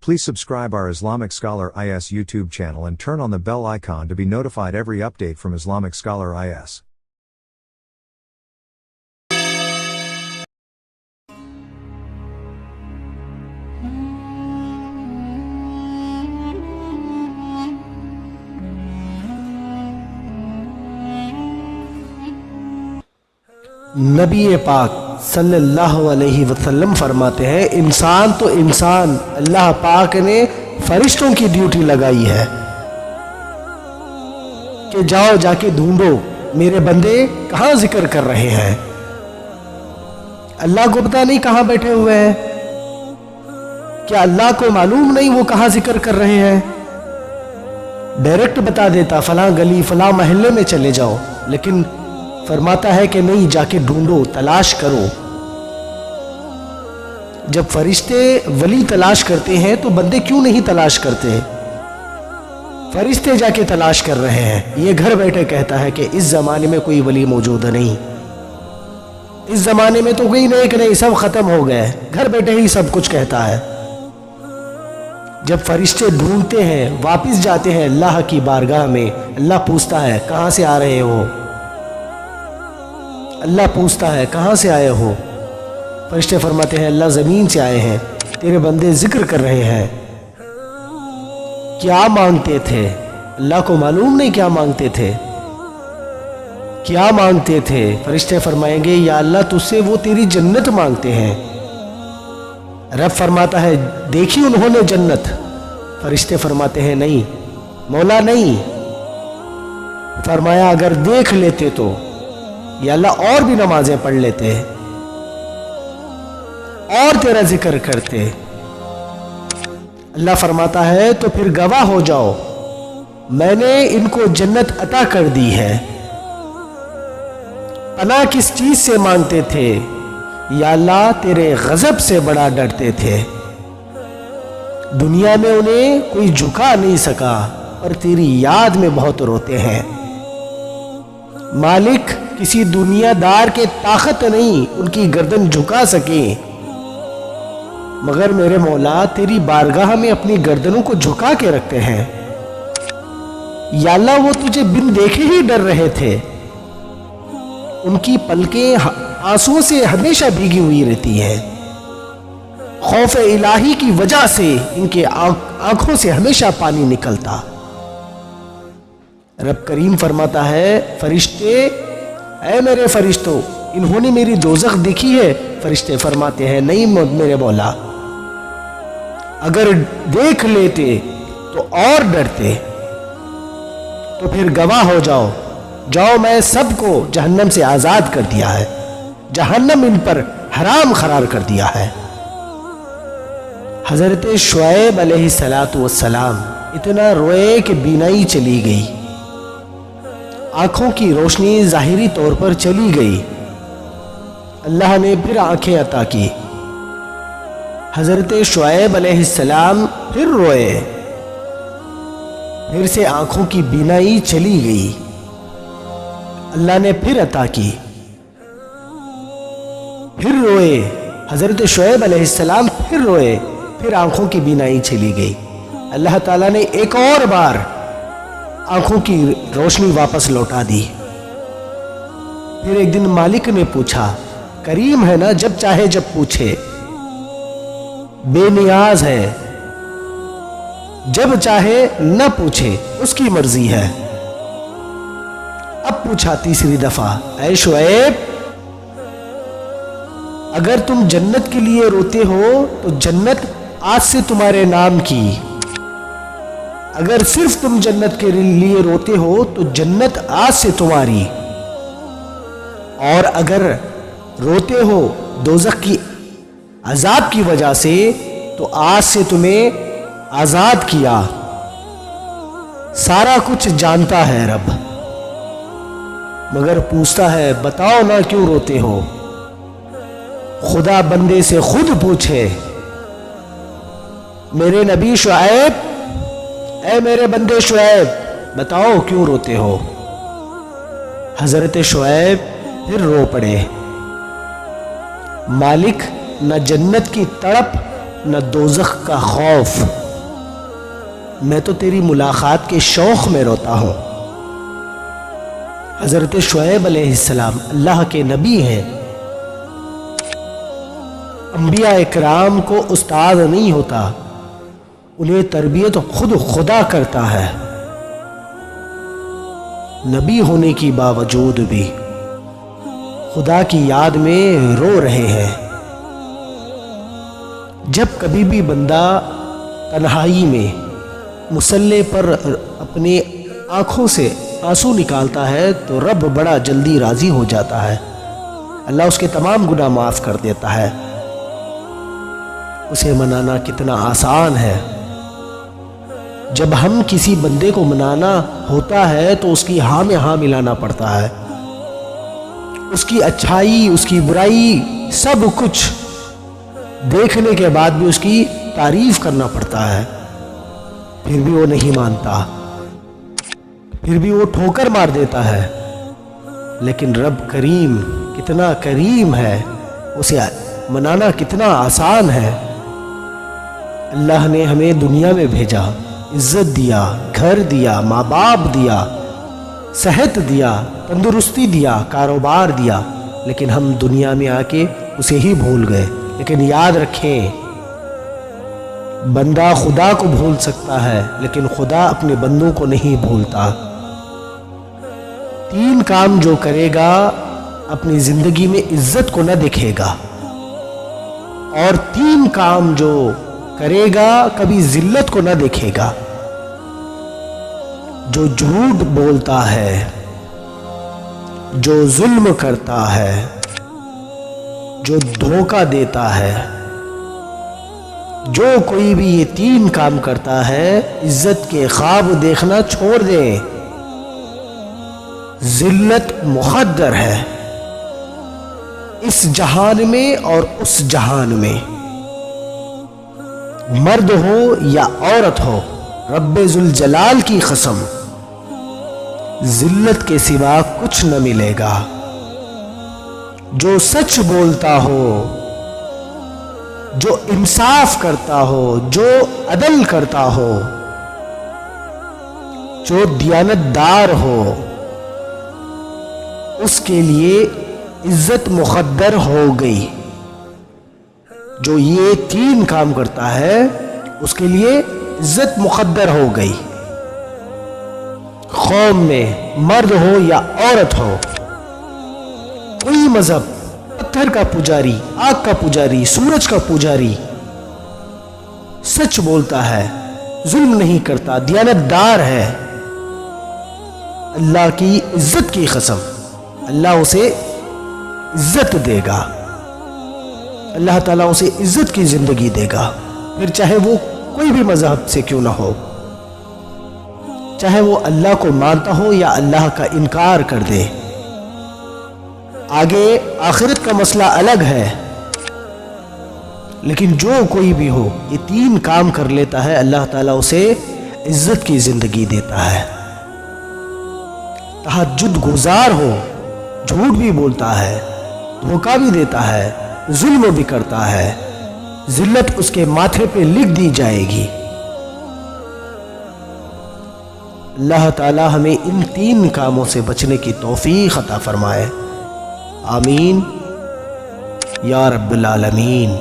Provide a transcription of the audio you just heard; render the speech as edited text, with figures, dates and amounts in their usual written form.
Please subscribe our Islamic Scholar IS YouTube channel and turn on the bell icon to be notified every update from Islamic Scholar IS. نبی پاک صلی اللہ علیہ وسلم فرماتے ہیں انسان تو انسان، اللہ پاک نے فرشتوں کی ڈیوٹی لگائی ہے کہ جاؤ جا کے ڈھونڈو میرے بندے کہاں ذکر کر رہے ہیں۔ اللہ کو پتہ نہیں کہاں بیٹھے ہوئے ہیں؟ کیا اللہ کو معلوم نہیں وہ کہاں ذکر کر رہے ہیں؟ ڈائریکٹ بتا دیتا فلاں گلی فلاں محلے میں چلے جاؤ، لیکن فرماتا ہے کہ نہیں، جا کے ڈھونڈو، تلاش کرو۔ جب فرشتے ولی تلاش کرتے ہیں تو بندے کیوں نہیں تلاش کرتے؟ فرشتے جا کے تلاش کر رہے ہیں۔ یہ گھر بیٹھے کہتا ہے کہ اس زمانے میں کوئی ولی موجود نہیں، اس زمانے میں تو کوئی نیک نہیں، سب ختم ہو گئے، گھر بیٹھے ہی سب کچھ کہتا ہے۔ جب فرشتے ڈھونڈتے ہیں، واپس جاتے ہیں اللہ کی بارگاہ میں، اللہ پوچھتا ہے کہاں سے آ رہے ہو؟ اللہ پوچھتا ہے کہاں سے آئے ہو؟ فرشتے فرماتے ہیں اللہ زمین سے آئے ہیں، تیرے بندے ذکر کر رہے ہیں۔ کیا مانگتے تھے؟ اللہ کو معلوم نہیں کیا مانگتے تھے، کیا مانگتے تھے؟ فرشتے فرمائیں گے یا اللہ تجھ سے وہ تیری جنت مانگتے ہیں۔ رب فرماتا ہے دیکھی انہوں نے جنت؟ فرشتے فرماتے ہیں نہیں مولا نہیں۔ فرمایا اگر دیکھ لیتے تو یا اللہ اور بھی نمازیں پڑھ لیتے اور تیرا ذکر کرتے۔ اللہ فرماتا ہے تو پھر گواہ ہو جاؤ، میں نے ان کو جنت عطا کر دی ہے۔ پناہ کس چیز سے مانگتے تھے؟ یا اللہ تیرے غضب سے بڑا ڈرتے تھے، دنیا میں انہیں کوئی جھکا نہیں سکا اور تیری یاد میں بہت روتے ہیں۔ مالک کسی دنیا دار کے طاقت نہیں ان کی گردن جھکا سکے، مگر میرے مولا تیری بارگاہ میں اپنی گردنوں کو جھکا کے رکھتے ہیں۔ یا اللہ وہ تجھے بن دیکھے ہی ڈر رہے تھے، ان کی پلکیں آنسوں سے ہمیشہ بھیگی ہوئی رہتی ہیں، خوف الہی کی وجہ سے ان کے آنکھوں سے ہمیشہ پانی نکلتا۔ رب کریم فرماتا ہے فرشتے اے میرے فرشتوں انہوں نے میری دوزخ دیکھی ہے؟ فرشتے فرماتے ہیں نہیں میرے مولا، اگر دیکھ لیتے تو اور ڈرتے۔ تو پھر گواہ ہو جاؤ، جاؤ میں سب کو جہنم سے آزاد کر دیا ہے، جہنم ان پر حرام قرار کر دیا ہے۔ حضرت شعیب علیہ السلام اتنا روئے کہ بینائی چلی گئی، آنکھوں کی روشنی ظاہری طور پر چلی گئی، اللہ نے پھر آنکھیں عطا کی۔ حضرت شعیب علیہ السلام پھر روئے، پھر سے آنکھوں کی بینائی چلی گئی، اللہ نے پھر عطا کی۔ پھر روئے حضرت شعیب علیہ السلام، پھر روئے، پھر آنکھوں کی بینائی چلی گئی، اللہ تعالیٰ نے ایک اور بار آنکھوں کی روشنی واپس لوٹا دی۔ پھر ایک دن مالک نے پوچھا، کریم ہے نا جب چاہے جب پوچھے، بے نیاز ہے جب چاہے نہ پوچھے، اس کی مرضی ہے۔ اب پوچھا تیسری دفعہ، اے شعیب اگر تم جنت کے لیے روتے ہو تو جنت آج سے تمہارے نام کی، اگر صرف تم جنت کے لیے روتے ہو تو جنت آج سے تمہاری، اور اگر روتے ہو دوزخ کی عذاب کی وجہ سے تو آج سے تمہیں آزاد کیا۔ سارا کچھ جانتا ہے رب، مگر پوچھتا ہے بتاؤ نا کیوں روتے ہو؟ خدا بندے سے خود پوچھے، میرے نبی شعیب اے میرے بندے شعیب بتاؤ کیوں روتے ہو؟ حضرت شعیب پھر رو پڑے۔ مالک نہ جنت کی تڑپ نہ دوزخ کا خوف، میں تو تیری ملاقات کے شوق میں روتا ہوں۔ حضرت شعیب علیہ السلام اللہ کے نبی ہیں۔ انبیاء اکرام کو استاد نہیں ہوتا، انہیں تربیت خود خدا کرتا ہے۔ نبی ہونے کی باوجود بھی خدا کی یاد میں رو رہے ہیں۔ جب کبھی بھی بندہ تنہائی میں مصلی پر اپنی آنکھوں سے آنسو نکالتا ہے تو رب بڑا جلدی راضی ہو جاتا ہے، اللہ اس کے تمام گناہ معاف کر دیتا ہے۔ اسے منانا کتنا آسان ہے۔ جب ہم کسی بندے کو منانا ہوتا ہے تو اس کی ہاں میں ہاں ملانا پڑتا ہے، اس کی اچھائی اس کی برائی سب کچھ دیکھنے کے بعد بھی اس کی تعریف کرنا پڑتا ہے، پھر بھی وہ نہیں مانتا، پھر بھی وہ ٹھوکر مار دیتا ہے۔ لیکن رب کریم کتنا کریم ہے، اسے منانا کتنا آسان ہے۔ اللہ نے ہمیں دنیا میں بھیجا، عزت دیا، گھر دیا، ماں باپ دیا، صحت دیا، تندرستی دیا، کاروبار دیا، لیکن ہم دنیا میں آ کے اسے ہی بھول گئے۔ لیکن یاد رکھیں، بندہ خدا کو بھول سکتا ہے لیکن خدا اپنے بندوں کو نہیں بھولتا۔ 3 کام جو کرے گا اپنی زندگی میں عزت کو نہ دیکھے گا، اور 3 کام جو کرے گا کبھی ذلت کو نہ دیکھے گا۔ جو جھوٹ بولتا ہے، جو ظلم کرتا ہے، جو دھوکہ دیتا ہے، جو کوئی بھی یہ 3 کام کرتا ہے، عزت کے خواب دیکھنا چھوڑ دے۔ ذلت مقدر ہے، اس جہان میں اور اس جہان میں، مرد ہو یا عورت ہو، رب ذوالجلال کی قسم، ذلت کے سوا کچھ نہ ملے گا۔ جو سچ بولتا ہو، جو انصاف کرتا ہو، جو عدل کرتا ہو، جو دیانتدار ہو، اس کے لیے عزت مقدر ہو گئی۔ جو یہ 3 کام کرتا ہے اس کے لیے عزت مقدر ہو گئی۔ قوم میں مرد ہو یا عورت ہو، کوئی مذہب، پتھر کا پجاری، آگ کا پجاری، سورج کا پجاری، سچ بولتا ہے، ظلم نہیں کرتا، دیانتدار ہے، اللہ کی عزت کی قسم، اللہ اسے عزت دے گا، اللہ تعالیٰ اسے عزت کی زندگی دے گا، پھر چاہے وہ کوئی بھی مذہب سے کیوں نہ ہو، چاہے وہ اللہ کو مانتا ہو یا اللہ کا انکار کر دے۔ آگے آخرت کا مسئلہ الگ ہے، لیکن جو کوئی بھی ہو یہ 3 کام کر لیتا ہے، اللہ تعالیٰ اسے عزت کی زندگی دیتا ہے۔ تہجد گزار ہو، جھوٹ بھی بولتا ہے، دھوکہ بھی دیتا ہے، ظلم بھی کرتا ہے، ذلت اس کے ماتھے پہ لکھ دی جائے گی۔ اللہ تعالی ہمیں ان 3 کاموں سے بچنے کی توفیق عطا فرمائے، آمین یا رب العالمین۔